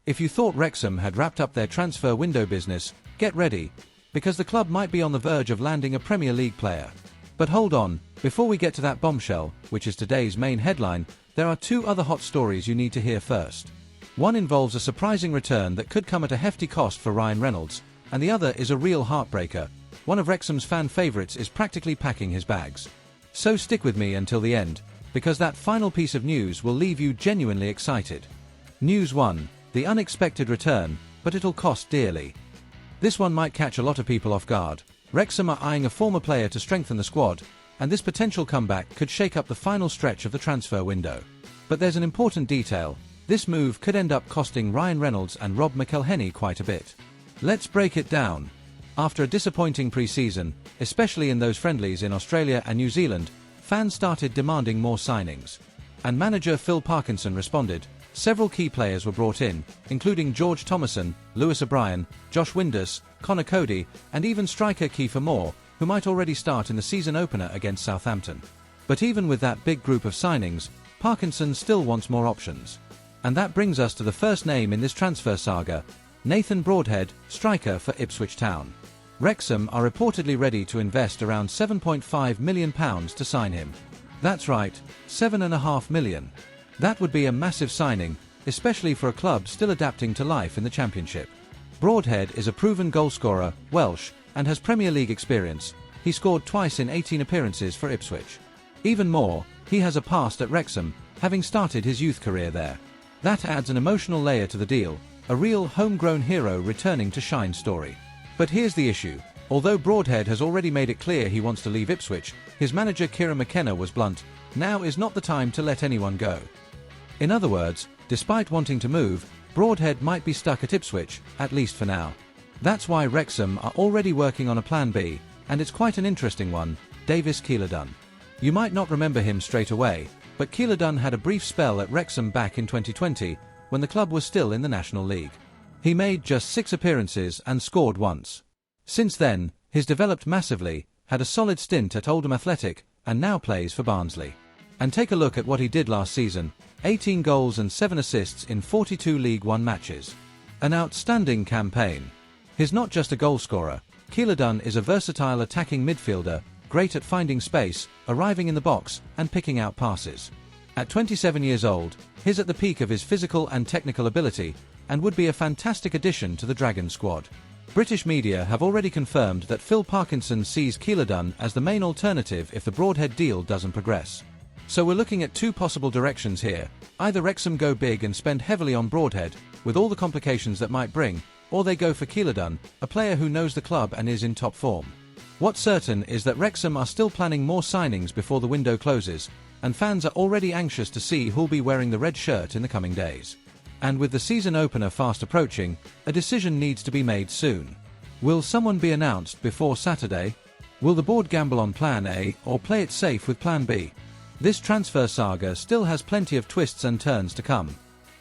If you thought Wrexham had wrapped up their transfer window business, get ready, because the club might be on the verge of landing a Premier League player. But hold on, before we get to that bombshell, which is today's main headline, there are two other hot stories you need to hear first. One involves a surprising return that could come at a hefty cost for Ryan Reynolds, and the other is a real heartbreaker. One of Wrexham's fan favourites is practically packing his bags. So stick with me until the end, because that final piece of news will leave you genuinely excited. News 1. The unexpected return, but it'll cost dearly. This one might catch a lot of people off guard. Wrexham are eyeing a former player to strengthen the squad, and this potential comeback could shake up the final stretch of the transfer window. But there's an important detail. This move could end up costing Ryan Reynolds and McElhenney quite a bit. Let's break it down. After a disappointing pre-season, especially in those friendlies in Australia and New Zealand, fans started demanding more signings. And manager Phil Parkinson responded. Several key players were brought in, including George Thomason, Lewis O'Brien, Josh Windus, Connor Cody, and even striker Kiefer Moore, who might already start in the season opener against Southampton. But even with that big group of signings, Parkinson still wants more options. And that brings us to the first name in this transfer saga, Nathan Broadhead, striker for Ipswich Town. Wrexham are reportedly ready to invest around £7.5 million to sign him. That's right, £7.5 million. That would be a massive signing, especially for a club still adapting to life in the Championship. Broadhead is a proven goalscorer, Welsh, and has Premier League experience. He scored twice in 18 appearances for Ipswich. Even more, he has a past at Wrexham, having started his youth career there. That adds an emotional layer to the deal, a real homegrown hero returning to shine story. But here's the issue. Although Broadhead has already made it clear he wants to leave Ipswich, his manager Kieran McKenna was blunt. Now is not the time to let anyone go. In other words, despite wanting to move, Broadhead might be stuck at Ipswich, at least for now. That's why Wrexham are already working on a plan B, and it's quite an interesting one, Davis Keeler-Dunn. You might not remember him straight away, but Keeler-Dunn had a brief spell at Wrexham back in 2020, when the club was still in the National League. He made just 6 appearances and scored once. Since then, he's developed massively, had a solid stint at Oldham Athletic, and now plays for Barnsley. And take a look at what he did last season, 18 goals and 7 assists in 42 League One matches. An outstanding campaign. He's not just a goalscorer, Keeler-Dunn is a versatile attacking midfielder, great at finding space, arriving in the box, and picking out passes. At 27 years old, he's at the peak of his physical and technical ability, and would be a fantastic addition to the Dragon squad. British media have already confirmed that Phil Parkinson sees Keeler-Dunn as the main alternative if the Broadhead deal doesn't progress. So we're looking at two possible directions here. Either Wrexham go big and spend heavily on Broadhead, with all the complications that might bring, or they go for Keeler-Dunn, a player who knows the club and is in top form. What's certain is that Wrexham are still planning more signings before the window closes, and fans are already anxious to see who'll be wearing the red shirt in the coming days. And with the season opener fast approaching, a decision needs to be made soon. Will someone be announced before Saturday? Will the board gamble on Plan A or play it safe with Plan B? This transfer saga still has plenty of twists and turns to come.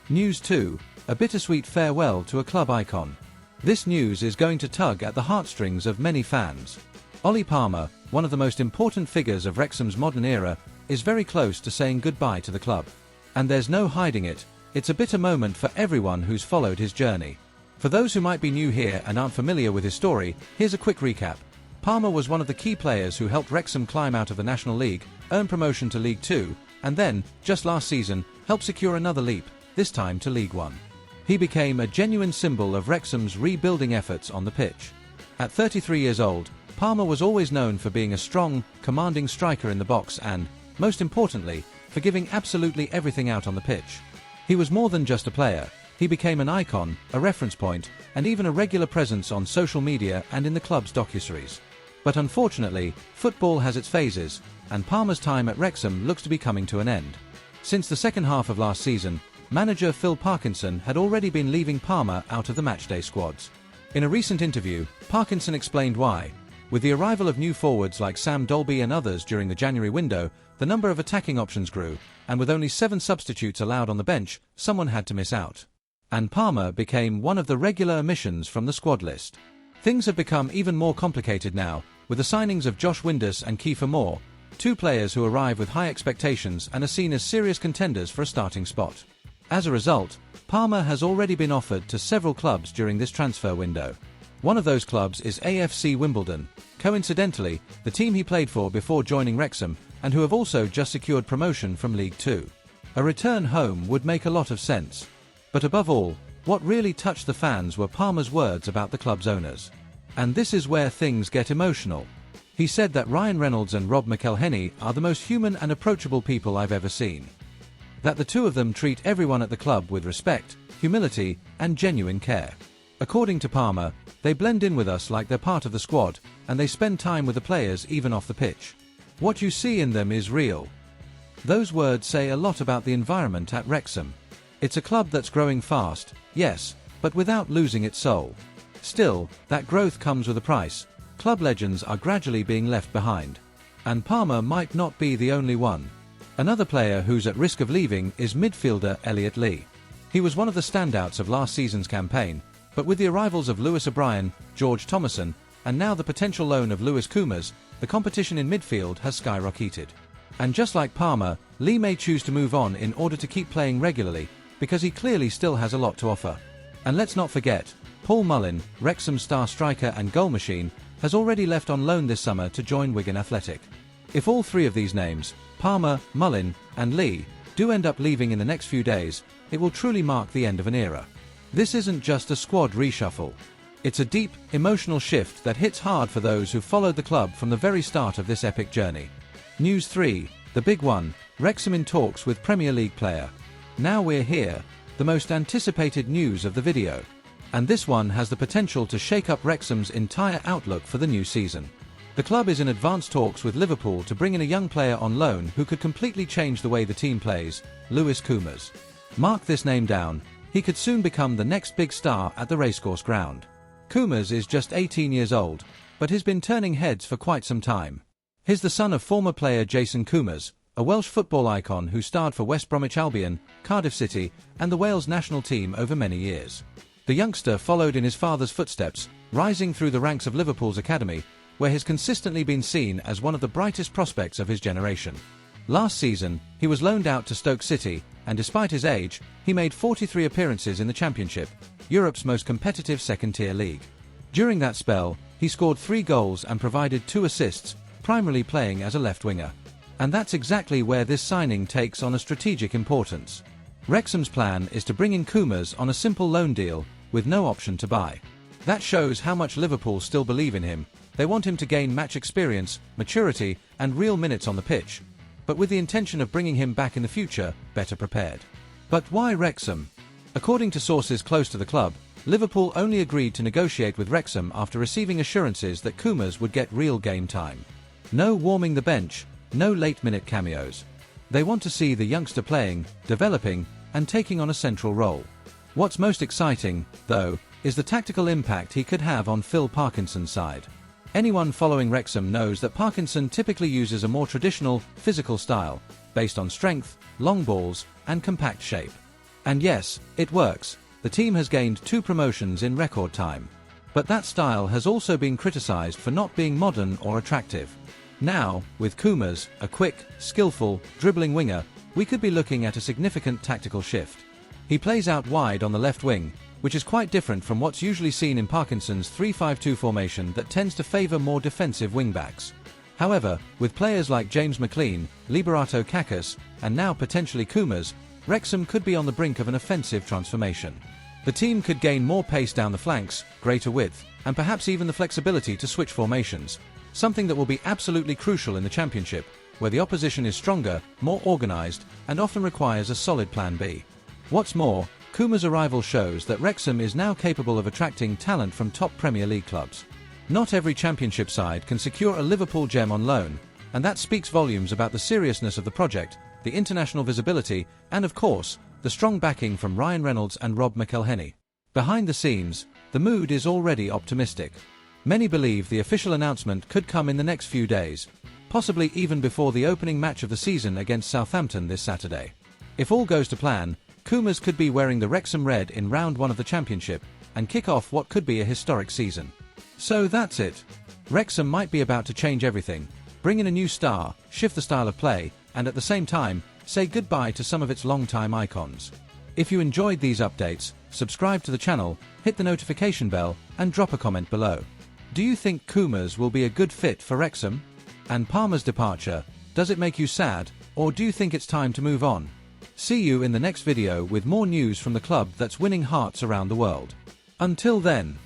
News 2. A bittersweet farewell to a club icon. This news is going to tug at the heartstrings of many fans. Ollie Palmer, one of the most important figures of Wrexham's modern era, is very close to saying goodbye to the club. And there's no hiding it, it's a bitter moment for everyone who's followed his journey. For those who might be new here and aren't familiar with his story, here's a quick recap. Palmer was one of the key players who helped Wrexham climb out of the National League, earn promotion to League Two, and then, just last season, helped secure another leap, this time to League One. He became a genuine symbol of Wrexham's rebuilding efforts on the pitch. At 33 years old, Palmer was always known for being a strong, commanding striker in the box and, most importantly, for giving absolutely everything out on the pitch. He was more than just a player. He became an icon, a reference point, and even a regular presence on social media and in the club's docuseries. But unfortunately, football has its phases, and Palmer's time at Wrexham looks to be coming to an end. Since the second half of last season, manager Phil Parkinson had already been leaving Palmer out of the matchday squads. In a recent interview, Parkinson explained why. With the arrival of new forwards like Sam Dolby and others during the January window, the number of attacking options grew, and with only 7 substitutes allowed on the bench, someone had to miss out. And Palmer became one of the regular omissions from the squad list. Things have become even more complicated now, with the signings of Josh Windus and Kiefer Moore, 2 players who arrive with high expectations and are seen as serious contenders for a starting spot. As a result, Palmer has already been offered to several clubs during this transfer window. One of those clubs is AFC Wimbledon, coincidentally, the team he played for before joining Wrexham, and who have also just secured promotion from League Two. A return home would make a lot of sense. But above all, what really touched the fans were Palmer's words about the club's owners. And this is where things get emotional. He said that Ryan Reynolds and Rob McElhenney are the most human and approachable people I've ever seen. That the two of them treat everyone at the club with respect, humility, and genuine care. According to Palmer, they blend in with us like they're part of the squad, and they spend time with the players even off the pitch. What you see in them is real. Those words say a lot about the environment at Wrexham. It's a club that's growing fast, yes, but without losing its soul. Still, that growth comes with a price. Club legends are gradually being left behind. And Palmer might not be the only one. Another player who's at risk of leaving is midfielder Elliot Lee. He was one of the standouts of last season's campaign, but with the arrivals of Lewis O'Brien, George Thomason, and now the potential loan of Lewis Coomers, the competition in midfield has skyrocketed. And just like Palmer, Lee may choose to move on in order to keep playing regularly, because he clearly still has a lot to offer. And let's not forget, Paul Mullin, Wrexham's star striker and goal machine, has already left on loan this summer to join Wigan Athletic. If all three of these names, Palmer, Mullin, and Lee, do end up leaving in the next few days, it will truly mark the end of an era. This isn't just a squad reshuffle. It's a deep, emotional shift that hits hard for those who followed the club from the very start of this epic journey. News 3, the big one, Wrexham in talks with Premier League player. Now we're here, the most anticipated news of the video. And this one has the potential to shake up Wrexham's entire outlook for the new season. The club is in advanced talks with Liverpool to bring in a young player on loan who could completely change the way the team plays, Lewis Coomers. Mark this name down, he could soon become the next big star at the racecourse ground. Coomers is just 18 years old, but has been turning heads for quite some time. He's the son of former player Jason Coomers, a Welsh football icon who starred for West Bromwich Albion, Cardiff City, and the Wales national team over many years. The youngster followed in his father's footsteps, rising through the ranks of Liverpool's academy, where he's consistently been seen as one of the brightest prospects of his generation. Last season, he was loaned out to Stoke City, and despite his age, he made 43 appearances in the Championship, Europe's most competitive second-tier league. During that spell, he scored 3 goals and provided 2 assists, primarily playing as a left winger. And that's exactly where this signing takes on a strategic importance. Wrexham's plan is to bring in Coomers on a simple loan deal, with no option to buy. That shows how much Liverpool still believe in him. They want him to gain match experience, maturity, and real minutes on the pitch, but with the intention of bringing him back in the future, better prepared. But why Wrexham? According to sources close to the club, Liverpool only agreed to negotiate with Wrexham after receiving assurances that Coomers would get real game time. No warming the bench, no late-minute cameos. They want to see the youngster playing, developing, and taking on a central role. What's most exciting, though, is the tactical impact he could have on Phil Parkinson's side. Anyone following Wrexham knows that Parkinson typically uses a more traditional, physical style, based on strength, long balls, and compact shape. And yes, it works. The team has gained 2 promotions in record time. But that style has also been criticised for not being modern or attractive. Now, with Coomers, a quick, skillful, dribbling winger, we could be looking at a significant tactical shift. He plays out wide on the left wing, which is quite different from what's usually seen in Parkinson's 3-5-2 formation that tends to favour more defensive wingbacks. However, with players like James McLean, Liberato Kakas, and now potentially Coomers, Wrexham could be on the brink of an offensive transformation. The team could gain more pace down the flanks, greater width, and perhaps even the flexibility to switch formations, something that will be absolutely crucial in the Championship, where the opposition is stronger, more organised, and often requires a solid plan B. What's more, Coomers' arrival shows that Wrexham is now capable of attracting talent from top Premier League clubs. Not every Championship side can secure a Liverpool gem on loan, and that speaks volumes about the seriousness of the project, the international visibility, and of course, the strong backing from Ryan Reynolds and Rob McElhenney. Behind the scenes, the mood is already optimistic. Many believe the official announcement could come in the next few days, possibly even before the opening match of the season against Southampton this Saturday. If all goes to plan, Coomers could be wearing the Wrexham red in round 1 of the Championship and kick off what could be a historic season. So that's it. Wrexham might be about to change everything, bring in a new star, shift the style of play, and at the same time, say goodbye to some of its long-time icons. If you enjoyed these updates, subscribe to the channel, hit the notification bell, and drop a comment below. Do you think Kumas will be a good fit for Wrexham? And Palmer's departure, does it make you sad, or do you think it's time to move on? See you in the next video with more news from the club that's winning hearts around the world. Until then.